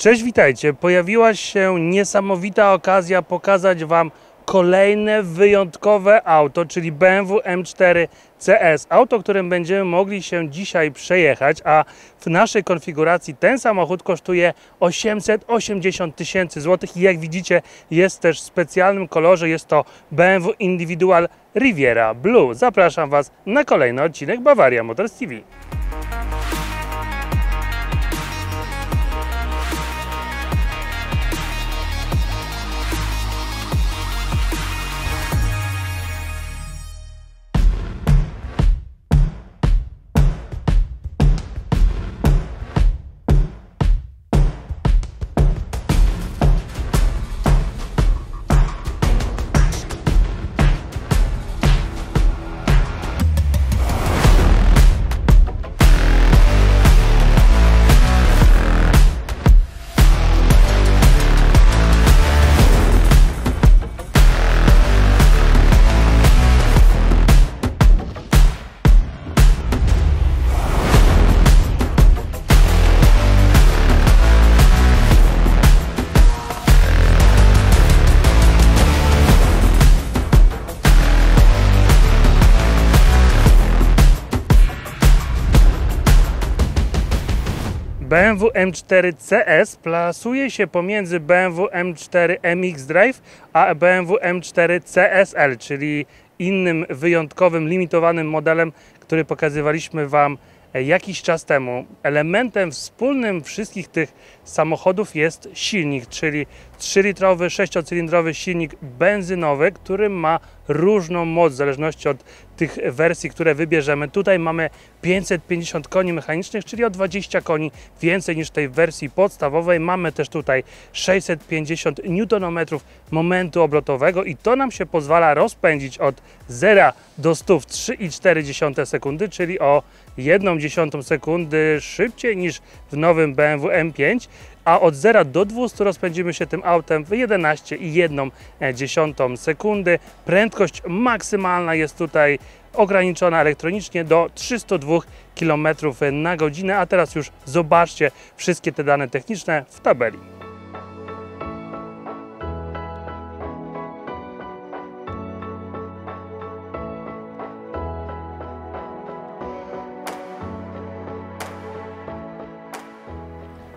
Cześć, witajcie. Pojawiła się niesamowita okazja pokazać Wam kolejne wyjątkowe auto, czyli BMW M4 CS. Auto, którym będziemy mogli się dzisiaj przejechać, a w naszej konfiguracji ten samochód kosztuje 880 tysięcy złotych i jak widzicie jest też w specjalnym kolorze, jest to BMW Individual Riviera Blue. Zapraszam Was na kolejny odcinek Bavaria Motors TV. BMW M4 CS plasuje się pomiędzy BMW M4 MX Drive a BMW M4 CSL, czyli innym wyjątkowym, limitowanym modelem, który pokazywaliśmy Wam jakiś czas temu. Elementem wspólnym wszystkich tych samochodów jest silnik, czyli 3-litrowy, 6-cylindrowy silnik benzynowy, który ma różną moc w zależności od tych wersji, które wybierzemy. Tutaj mamy 550 koni mechanicznych, czyli o 20 koni więcej niż w tej wersji podstawowej. Mamy też tutaj 650 Nm momentu obrotowego i to nam się pozwala rozpędzić od 0 do 100 w 3,4 sekundy, czyli o 1/10 sekundy szybciej niż w nowym BMW M5, a od 0 do 200 rozpędzimy się tym autem w 11,1 sekundy. Prędkość maksymalna jest tutaj ograniczona elektronicznie do 302 km na godzinę, a teraz już zobaczcie wszystkie te dane techniczne w tabeli.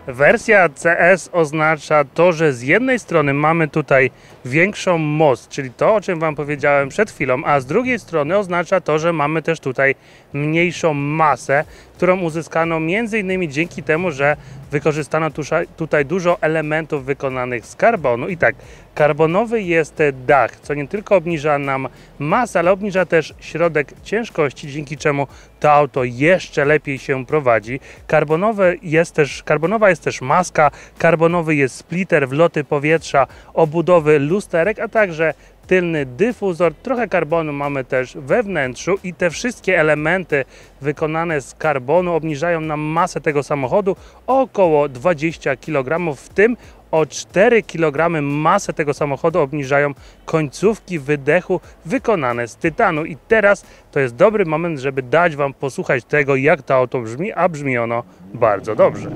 Wersja CS oznacza to, że z jednej strony mamy tutaj większą moc, czyli to, o czym Wam powiedziałem przed chwilą, a z drugiej strony oznacza to, że mamy też tutaj mniejszą masę, którą uzyskano m.in. dzięki temu, że wykorzystano tutaj dużo elementów wykonanych z karbonu. I tak, karbonowy jest dach, co nie tylko obniża nam masę, ale obniża też środek ciężkości, dzięki czemu to auto jeszcze lepiej się prowadzi. Karbonowa jest też maska, karbonowy jest splitter, wloty powietrza, obudowy lusterek, a także tylny dyfuzor. Trochę karbonu mamy też we wnętrzu i te wszystkie elementy wykonane z karbonu obniżają nam masę tego samochodu o około 20 kg, w tym o 4 kg masę tego samochodu obniżają końcówki wydechu wykonane z tytanu. I teraz to jest dobry moment, żeby dać Wam posłuchać tego, jak to auto brzmi, a brzmi ono bardzo dobrze.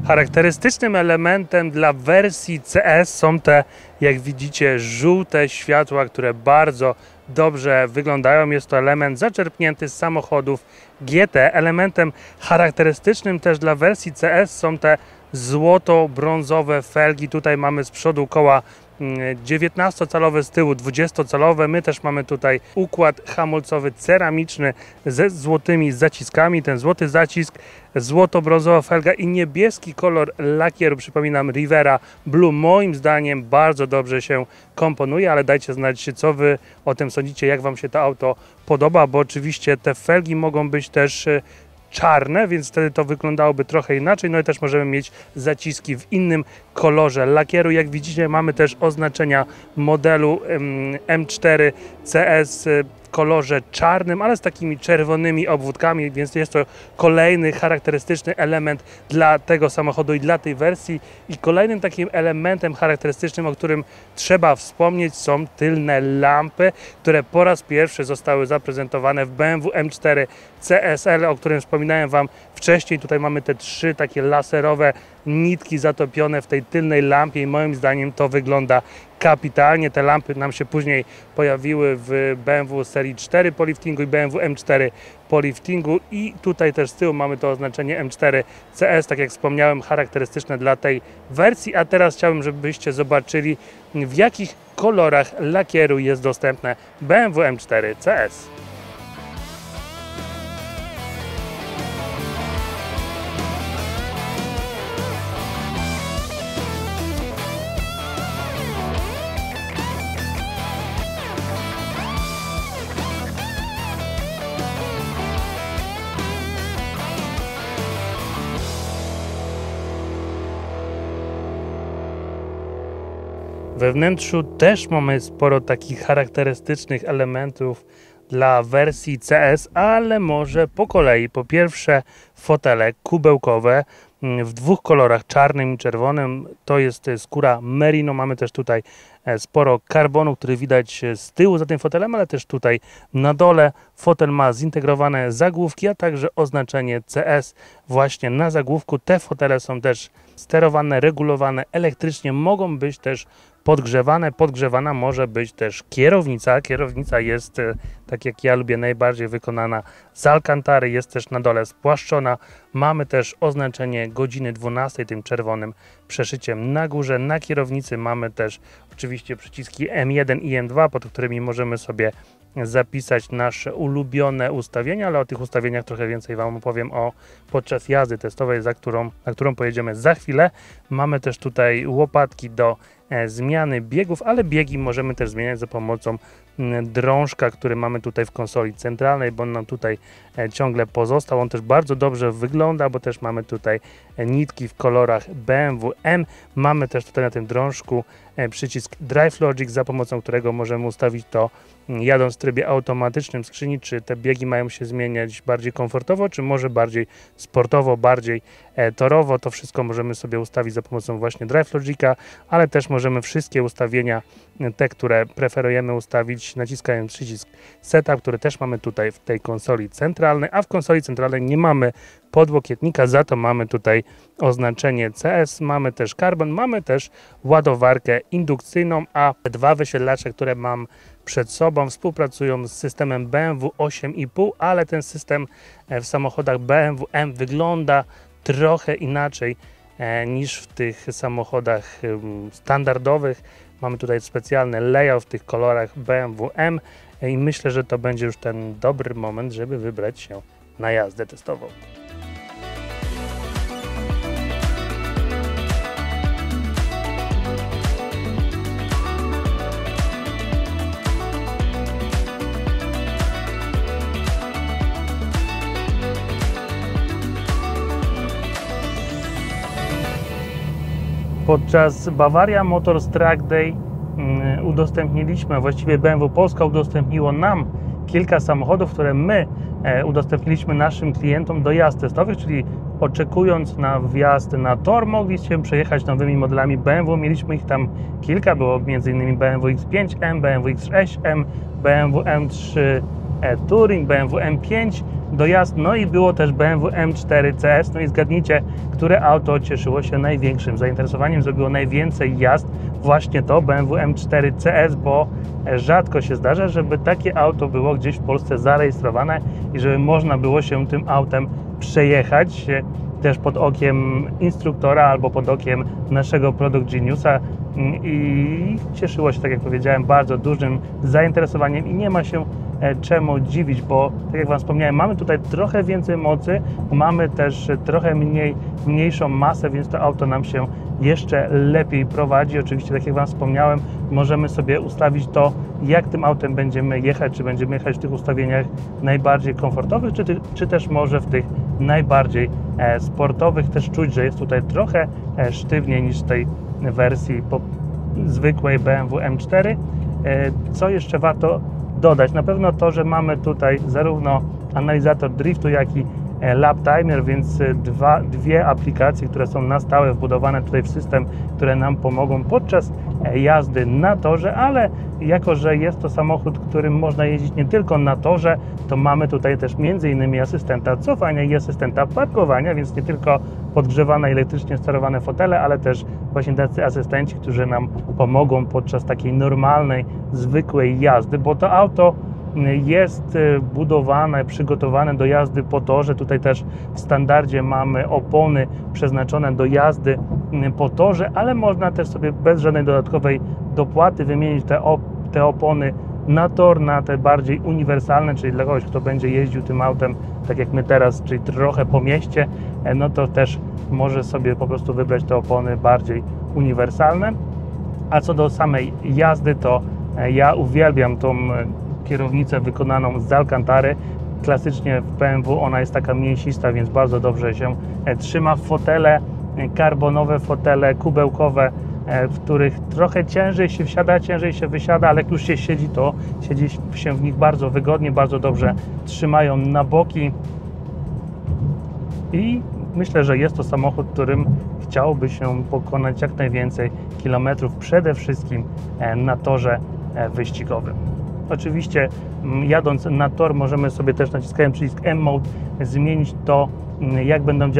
Charakterystycznym elementem dla wersji CS są te, jak widzicie, żółte światła, które bardzo dobrze wyglądają. Jest to element zaczerpnięty z samochodów GT. Elementem charakterystycznym też dla wersji CS są te złoto-brązowe felgi. Tutaj mamy z przodu koła 19-calowe, z tyłu 20-calowe. My też mamy tutaj układ hamulcowy ceramiczny ze złotymi zaciskami. Ten złoty zacisk, złoto-brązowa felga i niebieski kolor lakieru, przypominam, Riviera Blue, moim zdaniem bardzo dobrze się komponuje, ale dajcie znać, co Wy o tym sądzicie, jak Wam się to auto podoba, bo oczywiście te felgi mogą być też czarne, więc wtedy to wyglądałoby trochę inaczej. No i też możemy mieć zaciski w innym kolorze lakieru. Jak widzicie, mamy też oznaczenia modelu M4 CS w kolorze czarnym, ale z takimi czerwonymi obwódkami, więc jest to kolejny charakterystyczny element dla tego samochodu i dla tej wersji. I kolejnym takim elementem charakterystycznym, o którym trzeba wspomnieć, są tylne lampy, które po raz pierwszy zostały zaprezentowane w BMW M4 CSL, o którym wspominałem Wam wcześniej. Tutaj mamy te 3 takie laserowe nitki zatopione w tej tylnej lampie i moim zdaniem to wygląda kapitalnie. Te lampy nam się później pojawiły w BMW serii 4 po liftingu i BMW M4 po liftingu i tutaj też z tyłu mamy to oznaczenie M4 CS, tak jak wspomniałem, charakterystyczne dla tej wersji. A teraz chciałbym, żebyście zobaczyli, w jakich kolorach lakieru jest dostępne BMW M4 CS. We wnętrzu też mamy sporo takich charakterystycznych elementów dla wersji CS, ale może po kolei. Po pierwsze fotele kubełkowe w 2 kolorach, czarnym i czerwonym. To jest skóra merino. Mamy też tutaj sporo karbonu, który widać z tyłu za tym fotelem, ale też tutaj na dole. Fotel ma zintegrowane zagłówki, a także oznaczenie CS właśnie na zagłówku. Te fotele są też sterowane, regulowane elektrycznie, mogą być też podgrzewane. Podgrzewana może być też kierownica. Kierownica jest, tak jak ja lubię, najbardziej wykonana z alkantary, jest też na dole spłaszczona. Mamy też oznaczenie godziny 12 tym czerwonym przeszyciem na górze. Na kierownicy mamy też oczywiście przyciski M1 i M2, pod którymi możemy sobie zapisać nasze ulubione ustawienia, ale o tych ustawieniach trochę więcej Wam opowiem podczas jazdy testowej, na którą pojedziemy za chwilę. Mamy też tutaj łopatki do zmiany biegów, ale biegi możemy też zmieniać za pomocą drążka, który mamy tutaj w konsoli centralnej, bo on nam tutaj ciągle pozostał. On też bardzo dobrze wygląda, bo też mamy tutaj nitki w kolorach BMW M. Mamy też tutaj na tym drążku przycisk Drive Logic, za pomocą którego możemy ustawić to, jadąc w trybie automatycznym skrzyni, czy te biegi mają się zmieniać bardziej komfortowo, czy może bardziej sportowo, bardziej torowo. To wszystko możemy sobie ustawić za pomocą właśnie Drive Logica, ale też możemy wszystkie ustawienia, te, które preferujemy, ustawić naciskając przycisk Setup, który też mamy tutaj w tej konsoli centralnej, a w konsoli centralnej nie mamy podłokietnika, za to mamy tutaj oznaczenie CS, mamy też karbon, mamy też ładowarkę indukcyjną, a 2 wyświetlacze, które mam przed sobą, współpracują z systemem BMW 8,5, ale ten system w samochodach BMW M wygląda trochę inaczej niż w tych samochodach standardowych. Mamy tutaj specjalny layout w tych kolorach BMW M i myślę, że to będzie już ten dobry moment, żeby wybrać się na jazdę testową. Podczas Bavaria Motors Track Day udostępniliśmy, właściwie BMW Polska udostępniło nam kilka samochodów, które my udostępniliśmy naszym klientom do jazd testowych, czyli oczekując na wjazd na tor, mogliście przejechać nowymi modelami BMW. Mieliśmy ich tam kilka, było m.in. BMW X5M, BMW X6M, BMW M3 Touring, BMW M5 dojazd, no i było też BMW M4 CS. No i zgadnijcie, które auto cieszyło się największym zainteresowaniem, zrobiło najwięcej jazd. Właśnie to BMW M4 CS, bo rzadko się zdarza, żeby takie auto było gdzieś w Polsce zarejestrowane i żeby można było się tym autem przejechać też pod okiem instruktora albo pod okiem naszego Product Geniusa i cieszyło się, tak jak powiedziałem, bardzo dużym zainteresowaniem i nie ma się czemu dziwić, bo tak jak Wam wspomniałem, mamy tutaj trochę więcej mocy, mamy też trochę mniejszą masę, więc to auto nam się jeszcze lepiej prowadzi. Oczywiście, tak jak Wam wspomniałem, możemy sobie ustawić to, jak tym autem będziemy jechać, czy będziemy jechać w tych ustawieniach najbardziej komfortowych, czy też może w tych najbardziej sportowych. Też czuć, że jest tutaj trochę sztywniej niż w tej wersji zwykłej BMW M4. Co jeszcze warto dodać. Na pewno to, że mamy tutaj zarówno analizator driftu, jak i lap timer, więc dwie aplikacje, które są na stałe wbudowane tutaj w system, które nam pomogą podczas jazdy na torze, ale jako, że jest to samochód, którym można jeździć nie tylko na torze, to mamy tutaj też m.in. asystenta cofania i asystenta parkowania, więc nie tylko podgrzewane elektrycznie sterowane fotele, ale też właśnie tacy asystenci, którzy nam pomogą podczas takiej normalnej, zwykłej jazdy, bo to auto jest budowane, przygotowane do jazdy po torze. Tutaj też w standardzie mamy opony przeznaczone do jazdy po torze, ale można też sobie bez żadnej dodatkowej dopłaty wymienić te opony na tor, na te bardziej uniwersalne, czyli dla kogoś, kto będzie jeździł tym autem, tak jak my teraz, czyli trochę po mieście, no to też może sobie po prostu wybrać te opony bardziej uniwersalne. A co do samej jazdy, to ja uwielbiam tą kierownicę wykonaną z Alcantary. Klasycznie w BMW ona jest taka mięsista, więc bardzo dobrze się trzyma. Fotele karbonowe, fotele kubełkowe, w których trochę ciężej się wsiada, ciężej się wysiada, ale jak już się siedzi, to siedzi się w nich bardzo wygodnie, bardzo dobrze trzymają na boki i myślę, że jest to samochód, którym chciałoby się pokonać jak najwięcej kilometrów, przede wszystkim na torze wyścigowym. Oczywiście jadąc na tor możemy sobie też naciskając przycisk M-Mode zmienić to, jak będą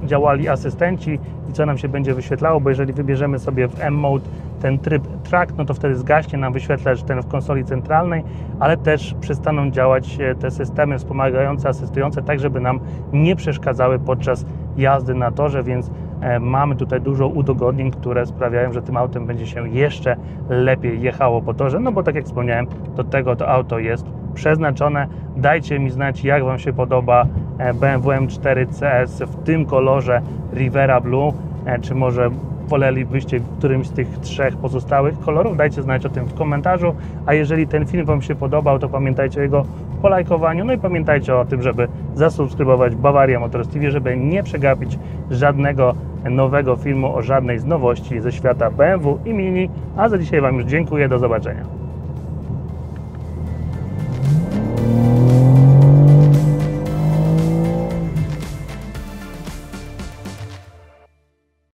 działali asystenci i co nam się będzie wyświetlało, bo jeżeli wybierzemy sobie w M-Mode ten tryb track, no to wtedy zgaśnie nam wyświetlacz ten w konsoli centralnej, ale też przestaną działać te systemy wspomagające, asystujące, tak żeby nam nie przeszkadzały podczas jazdy na torze, więc mamy tutaj dużo udogodnień, które sprawiają, że tym autem będzie się jeszcze lepiej jechało po torze, no bo tak jak wspomniałem, do tego to auto jest przeznaczone. Dajcie mi znać, jak Wam się podoba BMW M4 CS w tym kolorze Rivera Blue, czy może wolelibyście którymś z tych trzech pozostałych kolorów. Dajcie znać o tym w komentarzu, a jeżeli ten film Wam się podobał, to pamiętajcie o jego polajkowaniu, no i pamiętajcie o tym, żeby zasubskrybować Bavaria Motors TV, żeby nie przegapić żadnego nowego filmu o żadnej z nowości ze świata BMW i Mini, a za dzisiaj Wam już dziękuję, do zobaczenia.